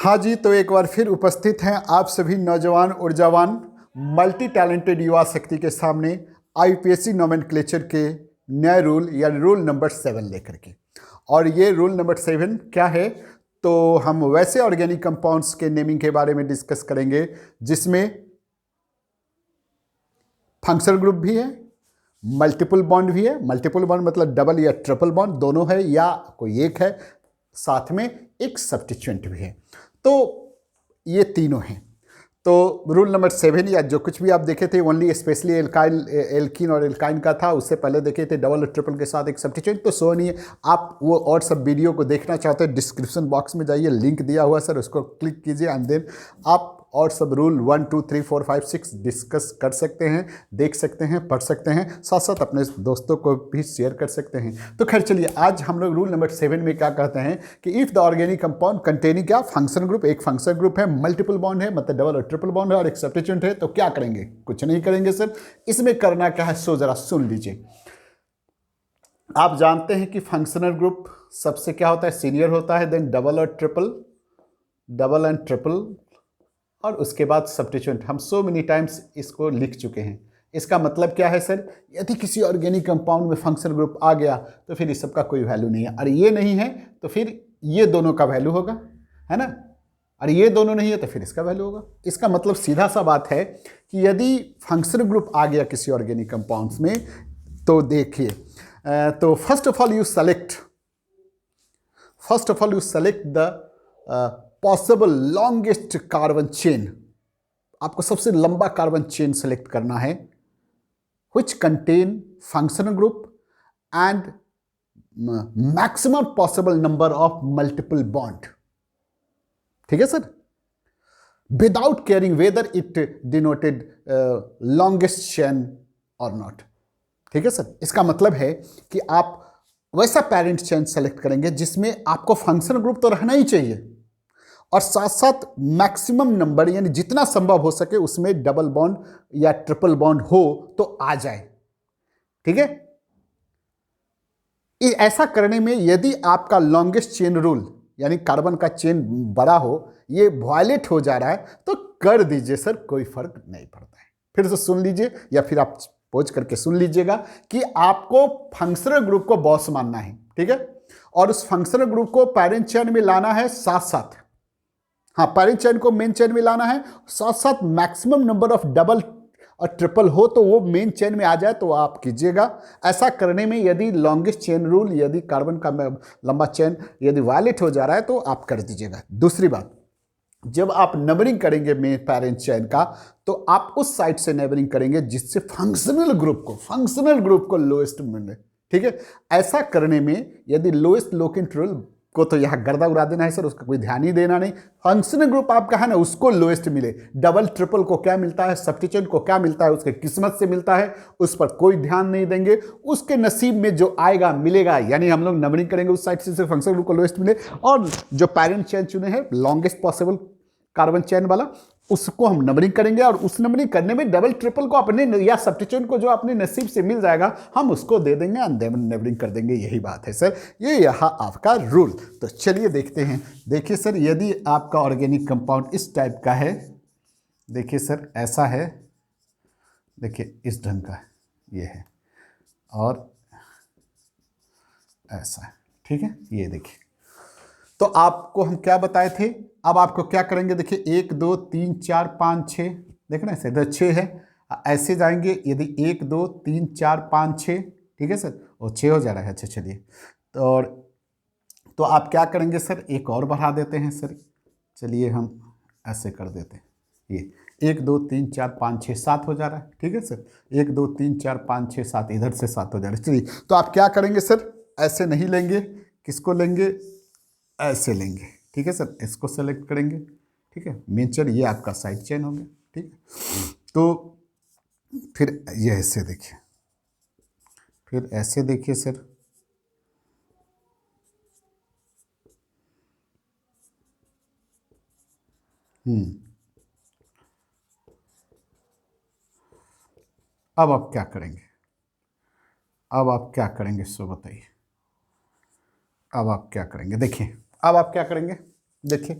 हाँ जी, तो एक बार फिर उपस्थित हैं आप सभी नौजवान ऊर्जावान मल्टी टैलेंटेड युवा शक्ति के सामने आईपीएससी नोमेनक्लेचर के नए रूल या रूल नंबर 7 लेकर के। और ये रूल नंबर 7 क्या है, तो हम वैसे ऑर्गेनिक कंपाउंड्स के नेमिंग के बारे में डिस्कस करेंगे जिसमें फंक्शनल ग्रुप भी है, मल्टीपल बॉन्ड भी है। मल्टीपल बॉन्ड मतलब डबल या ट्रिपल बॉन्ड दोनों है या कोई एक है, साथ में एक सब्स्टिट्यूएंट भी है। तो ये तीनों हैं। तो रूल नंबर 7 या जो कुछ भी आप देखे थे ओनली स्पेशली एल्काइल एल्कीन और एल्काइन का था, उससे पहले देखे थे डबल और ट्रिपल के साथ एक सब्स्टिट्यूएंट। तो सो नहीं है, आप वो और सब वीडियो को देखना चाहते हैं डिस्क्रिप्शन बॉक्स में जाइए, लिंक दिया हुआ सर, उसको क्लिक कीजिए एंड देन आप और सब रूल 1 2 3 4 5 6 डिस्कस कर सकते हैं, देख सकते हैं, पढ़ सकते हैं, साथ साथ अपने दोस्तों को भी शेयर कर सकते हैं। तो खैर चलिए, आज हम लोग रूल नंबर 7 में क्या कहते हैं कि if the organic compound containing क्या फंक्शन ग्रुप, एक फंक्शन ग्रुप है, मल्टीपल बॉन्ड है मतलब डबल और ट्रिपल बॉन्ड है और एक सब्स्टिट्यूएंट है, तो क्या करेंगे? कुछ नहीं करेंगे सर। इसमें करना क्या है, सो जरा सुन लीजिए। आप जानते हैं कि फंक्शनल ग्रुप सबसे क्या होता है, सीनियर होता है, देन डबल और ट्रिपल, डबल एंड ट्रिपल, और उसके बाद सब्स्टिट्यूएंट। हम सो मेनी टाइम्स इसको लिख चुके हैं। इसका मतलब क्या है सर, यदि किसी ऑर्गेनिक कंपाउंड में फंक्शनल ग्रुप आ गया तो फिर इस सब का कोई वैल्यू नहीं है, और ये नहीं है तो फिर ये दोनों का वैल्यू होगा, है ना, और ये दोनों नहीं है तो फिर इसका वैल्यू होगा। इसका मतलब सीधा सा बात है कि यदि फंक्शनल ग्रुप आ गया किसी ऑर्गेनिक कंपाउंड्स में, तो देखिए, तो first of all you select the possible longest carbon chain. आपको सबसे लंबा कार्बन चेन सेलेक्ट करना है, which contain functional group and maximum possible number of multiple bond। ठीक है sir, without caring whether it denoted longest chain और not. ठीक है सर, इसका मतलब है कि आप वैसा पेरेंट चेन सेलेक्ट करेंगे जिसमें आपको फंक्शनल ग्रुप तो रहना ही चाहिए और साथ साथ मैक्सिमम नंबर यानी जितना संभव हो सके उसमें डबल बॉन्ड या ट्रिपल बॉन्ड हो तो आ जाए। ठीक है, ऐसा करने में यदि आपका लॉन्गेस्ट चेन रूल यानी कार्बन का चेन बड़ा हो, ये वायलेट हो जा रहा है तो कर दीजिए सर, कोई फर्क नहीं पड़ता है। फिर से सुन लीजिए या फिर आप पोज करके सुन लीजिएगा कि आपको फंक्शनल ग्रुप को बॉस मानना है। ठीक है, और उस फंक्शनल ग्रुप को पेरेंट चेन में लाना है, साथ साथ हाँ पेरेंट चेन को मेन चेन में लाना है, साथ साथ मैक्सिमम नंबर ऑफ डबल और ट्रिपल हो तो वो मेन चेन में आ जाए तो आप कीजिएगा। ऐसा करने में यदि लॉन्गेस्ट चेन रूल यदि कार्बन का लंबा चेन यदि वायलेट हो जा रहा है तो आप कर दीजिएगा। दूसरी बात, जब आप नंबरिंग करेंगे मेन पेरेंट चेन का तो आप उस साइड से नंबरिंग करेंगे जिससे फंक्शनल ग्रुप को लोएस्ट मिले। ठीक है, ऐसा करने में यदि लोएस्ट लोकेंट रूल को तो यहाँ गर्दा उड़ा देना है सर, उसका कोई ध्यान ही देना नहीं। फंक्शनल ग्रुप आपका है ना, उसको लोएस्ट मिले। डबल ट्रिपल को क्या मिलता है, सब्स्टिट्यूएंट को क्या मिलता है, उसके किस्मत से मिलता है, उस पर कोई ध्यान नहीं देंगे। उसके नसीब में जो आएगा मिलेगा, यानी हम लोग नंबरिंग करेंगे उस साइड से फंक्शनल ग्रुप को लोएस्ट मिले। और जो पेरेंट चेन चुने हैं लॉन्गेस्ट पॉसिबल कार्बन चेन वाला, उसको हम नंबरिंग करेंगे और उस नंबरिंग करने में डबल ट्रिपल को अपने या सब्स्टिट्यूएंट को जो अपने नसीब से मिल जाएगा हम उसको दे देंगे और नंबरिंग कर देंगे। यही बात है सर, ये यहाँ आपका रूल। तो चलिए देखते हैं। देखिए सर, यदि आपका ऑर्गेनिक कंपाउंड इस टाइप का है, देखिए सर ऐसा है, देखिए इस ढंग का ये है और ऐसा है। ठीक है, ये देखिए, तो आपको हम क्या बताए थे, अब आपको क्या करेंगे, देखिए 1 2 3 4 5 6, देख रहे हैं इधर 6 है, ऐसे जाएंगे यदि 1 2 3 4 5 6, ठीक है सर, और 6 हो जा रहा है। अच्छा चलिए, तो आप क्या करेंगे सर, एक और बढ़ा देते हैं सर, चलिए हम ऐसे कर देते हैं, ये 1 2 3 4 5 6 7 हो जा रहा है। ठीक है सर, 1 2 3 4 5 6 7, इधर से 7 हो जा रहा है। चलिए, तो आप क्या करेंगे सर, ऐसे नहीं लेंगे, किसको लेंगे, ऐसे लेंगे। ठीक है सर, इसको सेलेक्ट करेंगे। ठीक है, मेन चेन ये आपका साइड चेन हो गया। ठीक है, तो फिर ये ऐसे देखिए, फिर ऐसे देखिए सर, अब आप क्या करेंगे, अब आप क्या करेंगे सो बताइए। अब आप क्या करेंगे, देखिए अब आप क्या करेंगे, देखिए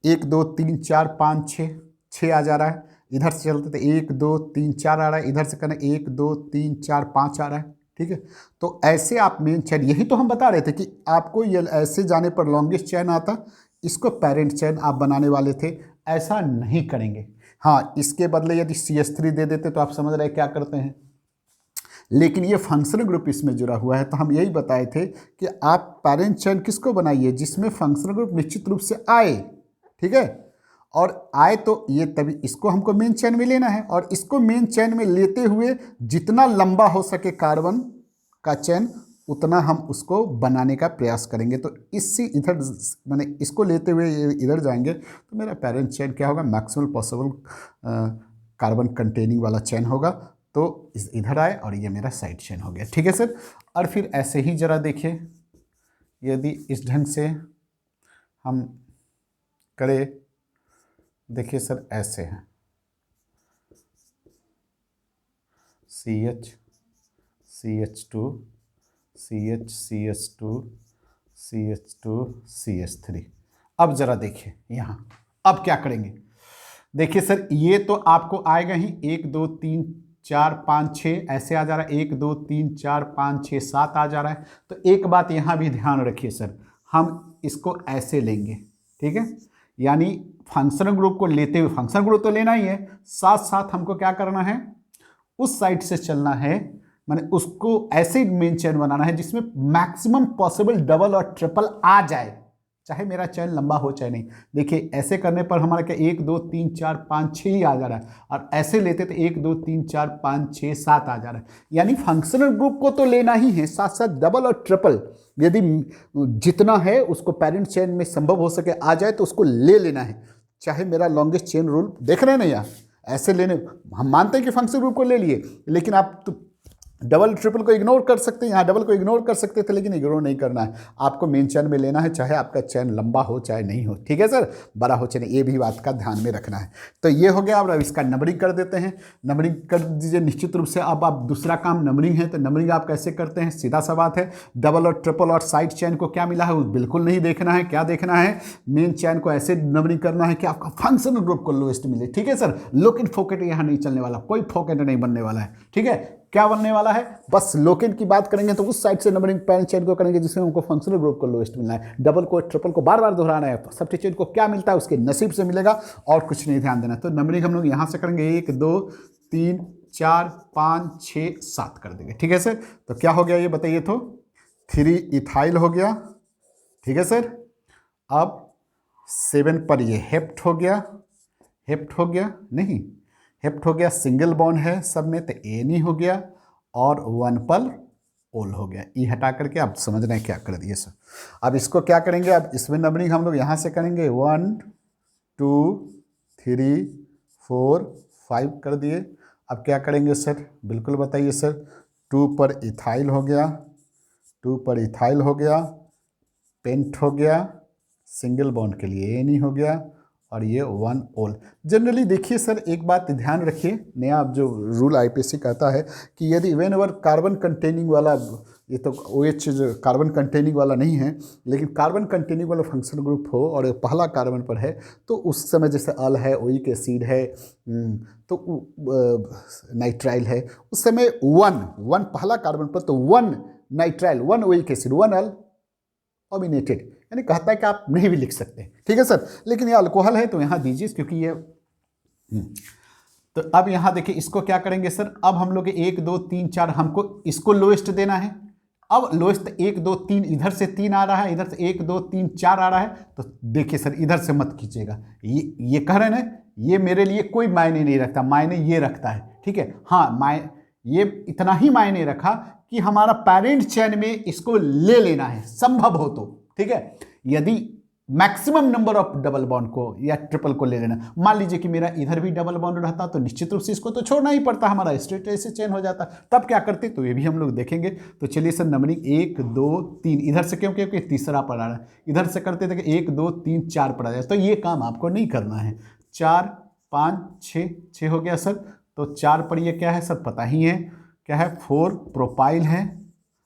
1 2 3 4 5 6, 6 आ जा रहा है। इधर से चलते थे 1 2 3 4 आ रहा है, इधर से करना 1 2 3 4 5 आ रहा है। ठीक है, तो ऐसे आप मेन चैन, यही तो हम बता रहे थे कि आपको ये ऐसे जाने पर लॉन्गेस्ट चैन आता, इसको पेरेंट चैन आप बनाने वाले थे। ऐसा नहीं करेंगे। हाँ, इसके बदले यदि CH3 दे देते तो आप समझ रहे क्या करते हैं, लेकिन ये फंक्शनल ग्रुप इसमें जुड़ा हुआ है, तो हम यही बताए थे कि आप पेरेंट चैन किसको बनाइए, जिसमें फंक्शनल ग्रुप निश्चित रूप से आए। ठीक है, और आए तो ये तभी इसको हमको मेन चैन में लेना है, और इसको मेन चैन में लेते हुए जितना लंबा हो सके कार्बन का चैन उतना हम उसको बनाने का प्रयास करेंगे। तो इससे इधर मैंने इसको लेते हुए इधर जाएंगे तो मेरा पेरेंट चैन क्या होगा, मैक्सिमम पॉसिबल कार्बन कंटेनिंग वाला चैन होगा। तो इधर आए और ये मेरा साइड चेन हो गया। ठीक है सर, और फिर ऐसे ही जरा देखिए, यदि इस ढंग से हम करें, देखिए सर ऐसे हैं CH CH2 CH CH2 CH2 CH3। अब जरा देखिए यहाँ, अब क्या करेंगे, देखिए सर ये तो आपको आएगा ही 1 2 3 4 5 6 ऐसे आ जा रहा है, 1 2 3 4 5 6 7 आ जा रहा है। तो एक बात यहाँ भी ध्यान रखिए सर, हम इसको ऐसे लेंगे। ठीक है, यानी फंक्शनल ग्रुप को लेते हुए, फंक्शनल ग्रुप तो लेना ही है, साथ साथ हमको क्या करना है, उस साइड से चलना है, माने उसको ऐसे मेन चैन बनाना है जिसमें मैक्सिमम पॉसिबल डबल और ट्रिपल आ जाए, चाहे मेरा चैन लंबा हो चाहे नहीं। देखिए ऐसे करने पर हमारा क्या 1 2 3 4 5 6 ही आ जा रहा है, और ऐसे लेते तो 1 2 3 4 5 6 7 आ जा रहा है। यानी फंक्शनल ग्रुप को तो लेना ही है, साथ साथ डबल और ट्रिपल यदि जितना है उसको पेरेंट चेन में संभव हो सके आ जाए तो उसको ले लेना है। चाहे मेरा लॉन्गेस्ट चेन रूल देख रहे हैं ना, यार ऐसे लेने, हम मानते हैं कि फंक्शनल ग्रुप को ले लिए, लेकिन आप तो डबल ट्रिपल को इग्नोर कर सकते हैं, यहाँ डबल को इग्नोर कर सकते थे, लेकिन इग्नोर नहीं करना है, आपको मेन चैन में लेना है, चाहे आपका चैन लंबा हो चाहे नहीं हो। ठीक है सर, बड़ा हो चाहे, ये भी बात का ध्यान में रखना है। तो ये हो गया। अब इसका नंबरिंग कर देते हैं, नंबरिंग कर दीजिए निश्चित रूप से। अब आप दूसरा काम नंबरिंग है, तो नंबरिंग आप कैसे करते हैं, सीधा सा बात है, डबल और ट्रिपल और साइड चैन को क्या मिला है वो बिल्कुल नहीं देखना है। क्या देखना है, मेन चैन को ऐसे नंबरिंग करना है कि आपका फंक्शनल ग्रुप को लोएस्ट मिले। ठीक है सर, लोकेट फोकेट यहाँ नहीं चलने वाला, कोई फोकेट नहीं बनने वाला है। ठीक है, क्या बनने वाला है, बस लोकेट की बात करेंगे तो उस साइड से नंबरिंग पेरेंट चेन को करेंगे जिसमें उनको फंक्शनल ग्रुप को लोएस्ट मिलना है। डबल को ट्रिपल को बार बार दोहराना है, सब्स्टिट्यूट को क्या मिलता है उसके नसीब से मिलेगा, और कुछ नहीं ध्यान देना। तो नंबरिंग हम लोग यहाँ से करेंगे 1 2 3 4 5 6 7 कर देंगे। ठीक है सर, तो क्या हो गया ये बताइए, तो 3 इथाइल हो गया। ठीक है सर, अब 7 पर ये हेप्ट हो गया, हेप्ट हो गया नहीं, हेप्ट हो गया, सिंगल बॉन्ड है सब में तो एनी हो गया, और 1 पर ओल हो गया। ई हटा करके आप समझ रहे हैं क्या कर दिए सर। अब इसको क्या करेंगे, अब इसमें नंबरिंग हम लोग यहाँ से करेंगे 1 2 3 4 5 कर दिए। अब क्या करेंगे सर, बिल्कुल बताइए सर। 2 पर इथाइल हो गया, 2 पर इथाइल हो गया, पेंट हो गया, सिंगल बॉन्ड के लिए एनी हो गया, और ये 1 ओल। जनरली देखिए सर, एक बात ध्यान रखिए, नया जो रूल IPC कहता है कि यदि वेन एवर कार्बन कंटेनिंग वाला, ये तो OH जो कार्बन कंटेनिंग वाला नहीं है, लेकिन कार्बन कंटेनिंग वाला फंक्शनल ग्रुप हो और ये पहला कार्बन पर है, तो उस समय जैसे अल है, ओइक एसिड है, तो नाइट्राइल है, उस समय 1 पहला कार्बन पर, तो 1 नाइट्राइल 1 ओइक एसिड 1 अल ओमिनेटेड, यानी कहता है कि आप नहीं भी लिख सकते। ठीक है सर, लेकिन ये अल्कोहल है तो यहाँ दीजिए, क्योंकि ये तो अब यहाँ देखिए इसको क्या करेंगे सर, अब हम लोग 1 2 3 4 हमको इसको लोएस्ट देना है। अब लोएस्ट 1 2 3 इधर से 3 आ रहा है, इधर से 1 2 3 4 आ रहा है, तो देखिए सर इधर से मत कीजिएगा, ये कह रहे हैं ना, ये मेरे लिए कोई मायने नहीं रखता, मायने ये रखता है। ठीक है, हाँ ये इतना ही मायने रखा कि हमारा पेरेंट चैन में इसको ले लेना है संभव हो तो। ठीक है, यदि maximum number of double bond को या ट्रिपल को ले लेना, मान लीजिए कि मेरा इधर भी डबल बॉन्ड रहता तो निश्चित रूप से इसको तो छोड़ना ही पड़ता, हमारा स्ट्रेट ऐसे चेन हो जाता, तब क्या करते, तो ये भी हम लोग देखेंगे। तो चलिए सर, नंबरिंग 1 2 3 इधर से क्यों, क्योंकि तीसरा पर आ रहा है, इधर से करते थे कि 1 2 3 4 पर आ जाए, तो ये काम आपको नहीं करना है। 4 5 6 हो गया सर, तो 4 पर ये क्या है सर, पता ही है क्या है, 4 प्रोपाइल है,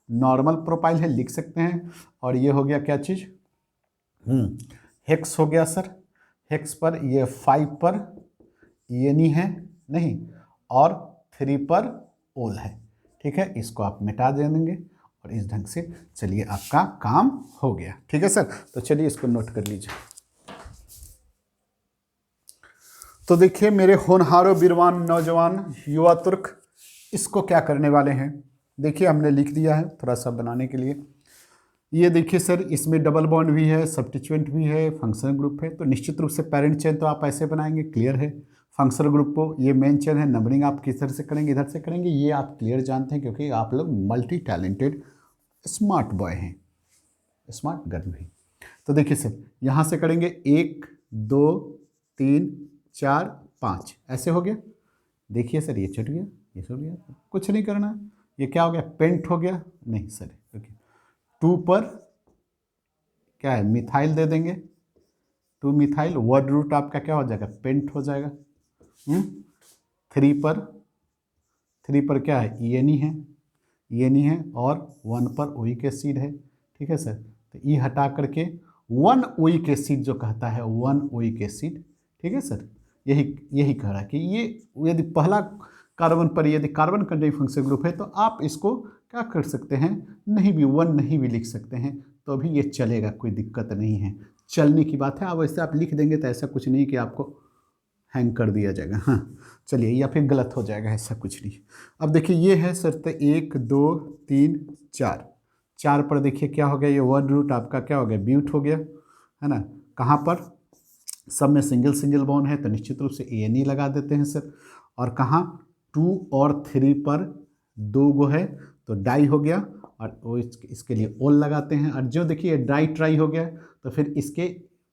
नॉर्मल प्रोपाइल है, लिख सकते हैं, और ये हो गया क्या चीज़, हेक्स हो गया सर। हेक्स पर, ये 5 पर ये नहीं है, नहीं, और 3 पर ओल है। ठीक है, इसको आप मिटा देंगे और इस ढंग से चलिए आपका काम हो गया। ठीक है सर, तो चलिए इसको नोट कर लीजिए। तो देखिए मेरे होनहारों, बीरवान, नौजवान, युवा तुर्क, इसको क्या करने वाले हैं, देखिए हमने लिख दिया है थोड़ा सा बनाने के लिए। ये देखिए सर, इसमें डबल बॉन्ड भी है, सब्स्टिट्यूएंट भी है, फंक्शनल ग्रुप है, तो निश्चित रूप से पेरेंट चेन तो आप ऐसे बनाएंगे, क्लियर है। फंक्शनल ग्रुप को, ये मेन चेन है, नंबरिंग आप किस तरह से करेंगे, इधर से करेंगे, ये आप क्लियर जानते हैं क्योंकि आप लोग मल्टी टैलेंटेड स्मार्ट बॉय हैं, स्मार्ट गर्ल भी। तो देखिए सर, यहाँ से करेंगे 1 2 3 4 5, ऐसे हो गया। देखिए सर, ये छूट गया, ये छूट गया, कुछ नहीं करना। ये क्या हो गया, पेंट हो गया, नहीं सर, ओके। 2 पर क्या है, मिथाइल दे देंगे, 2 मिथाइल, वर्ड रूट आपका क्या हो जाएगा, पेंट हो जाएगा। 3 पर क्या है, ईएनई है, ईएनई है, और 1 पर ओइक एसिड है। ठीक है सर, तो ई हटा करके 1 ओइक एसिड जो कहता है, 1 ओइक एसिड। ठीक है सर, यही कह रहा है कि ये यदि पहला कार्बन पर यदि कार्बन कंटेनिंग फंक्शनल ग्रुप है तो आप इसको क्या कर सकते हैं, नहीं भी 1 नहीं भी लिख सकते हैं, तो भी ये चलेगा, कोई दिक्कत नहीं है, चलने की बात है। अब वैसे आप लिख देंगे तो ऐसा कुछ नहीं कि आपको हैंग कर दिया जाएगा, हाँ चलिए, या फिर गलत हो जाएगा, ऐसा कुछ नहीं। अब देखिए ये है सर, तो 1 2 3 4 पर देखिए क्या हो गया, ये वर्ड रूट आपका क्या हो गया, ब्यूट हो गया, है ना। कहाँ पर, सब में सिंगल सिंगल बॉन्ड है तो निश्चित रूप से एन लगा देते हैं सर। और कहाँ, 2 और 3 पर 2 गो है तो डाई हो गया, और वो इसके लिए ओल लगाते हैं। और जो देखिए डाई ट्राई हो गया तो फिर इसके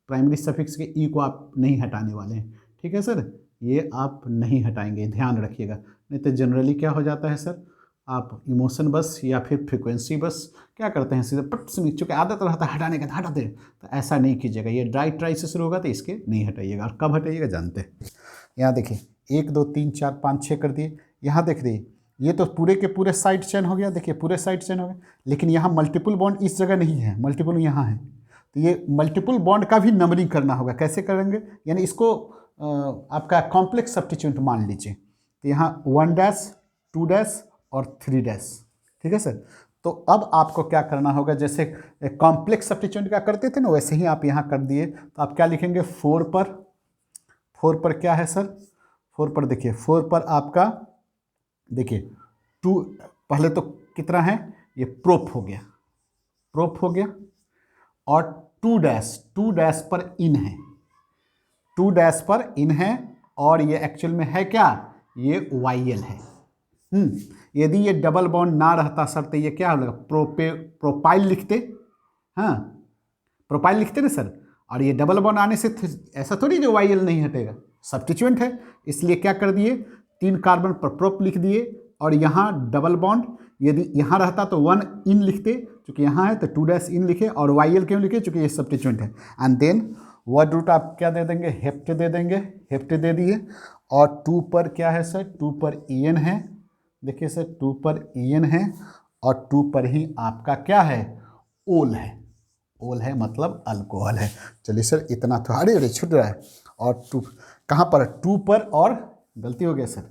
प्राइमरी सफिक्स के ई को आप नहीं हटाने वाले हैं। ठीक है सर, ये आप नहीं हटाएंगे, ध्यान रखिएगा, नहीं तो जनरली क्या हो जाता है सर, आप इमोशन बस या फिर फ्रिक्वेंसी बस क्या करते हैं, सीधे पट से, चूँकि आदत रहता है हटाने का तो हटाते हैं, तो ऐसा नहीं कीजिएगा। ये ड्राई ट्राई से शुरू होगा तो इसके नहीं हटाइएगा। और कब हटाइएगा जानते हैं, यहाँ देखिए 1 2 3 4 5 6 कर दिए। यहाँ देख रही, ये तो पूरे के पूरे साइड चेन हो गया, देखिए पूरे साइड चेन हो गया, लेकिन यहाँ मल्टीपल बॉन्ड इस जगह नहीं है, मल्टीपल यहाँ है, तो ये मल्टीपल बॉन्ड का भी नंबरिंग करना होगा। कैसे करेंगे, यानी इसको आपका कॉम्प्लेक्स सब्स्टिट्यूएंट मान लीजिए, तो यहाँ 1 डैश 2 डैश और 3 डैश। ठीक है सर, तो अब आपको क्या करना होगा, जैसे कॉम्प्लेक्स सब्स्टिट्यूएंट का करते थे ना, वैसे ही आप यहाँ कर दिए, तो आप क्या लिखेंगे, 4 पर क्या है सर, 4 पर देखिए, 4 पर आपका देखिए 2, पहले तो कितना है, ये प्रोप हो गया, और 2 डैश पर इन है, 2 डैश पर इन है, और ये एक्चुअल में है क्या, ये वाईएल है। यदि ये डबल बॉन्ड ना रहता सर तो ये क्या होगा, प्रोपाइल लिखते, हाँ प्रोपाइल लिखते ना सर, और ये डबल बॉन्ड आने से ऐसा थोड़ी जो वाईएल नहीं हटेगा, सब्स्टिट्यूएंट है, इसलिए क्या कर दिए, 3 कार्बन पर प्रोप लिख दिए, और यहाँ डबल बॉन्ड यदि यहाँ रहता तो 1 इन लिखते, चूँकि यहाँ है तो 2 डैश इन लिखे, और वाईएल क्यों लिखे, चूँकि ये सब्स्टिट्यूएंट है। एंड देन वर्ड रूट आप क्या दे देंगे, हेप्ट दे देंगे, हेप्ट दे दिए, और 2 पर क्या है सर, 2 पर ईएन है, देखिए सर 2 पर ईएन है, और 2 पर ही आपका क्या है, ओल है, ओल है मतलब अल्कोहल है। चलिए सर, इतना तो अरे छूट रहा है। और 2 कहाँ पर, 2 पर, और गलती हो गया सर,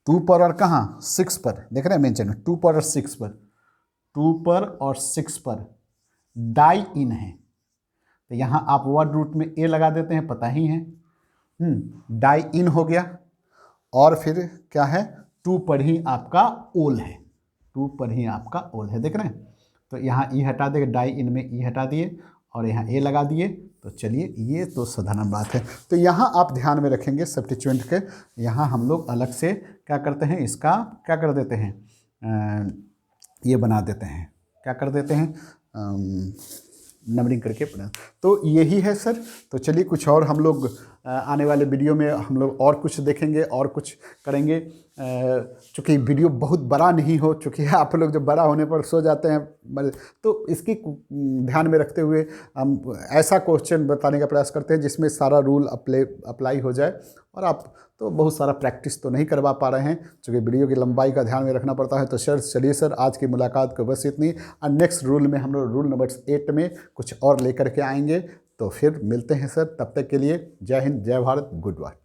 2 पर और कहाँ, 6 पर, देख रहे हैं मेंशन में, 2 पर और 6 पर, 2 पर और 6 पर डाई इन है, तो यहाँ आप वर्ड रूट में ए लगा देते हैं, पता ही है, डाई इन हो गया, और फिर क्या है, 2 पर ही आपका ओल है, 2 पर ही आपका ओल है, देख रहे हैं। तो यहाँ ई हटा देंगे, डाई इन में ई हटा दिए, और यहाँ ए लगा दिए, तो चलिए ये तो साधारण बात है। तो यहाँ आप ध्यान में रखेंगे सब्स्टिट्यूएंट के, यहाँ हम लोग अलग से क्या करते हैं, इसका क्या कर देते हैं, ये बना देते हैं, क्या कर देते हैं, नंबरिंग करके बना। तो यही है सर। तो चलिए कुछ और हम लोग आने वाले वीडियो में हम लोग और कुछ देखेंगे और कुछ करेंगे, चूँकि वीडियो बहुत बड़ा नहीं हो, चूँकि आप लोग जब बड़ा होने पर सो जाते हैं, तो इसकी ध्यान में रखते हुए हम ऐसा क्वेश्चन बताने का प्रयास करते हैं जिसमें सारा रूल अप्लाई हो जाए। और आप तो बहुत सारा प्रैक्टिस तो नहीं करवा पा रहे हैं, चूँकि वीडियो की लंबाई का ध्यान में रखना पड़ता है। तो सर चलिए सर, आज की मुलाकात को बस इतनी, और नेक्स्ट रूल में हम लोग रूल नंबर 8 में कुछ और लेकर के आएंगे। तो फिर मिलते हैं सर, तब तक के लिए जय हिंद, जय भारत, गुड बाय।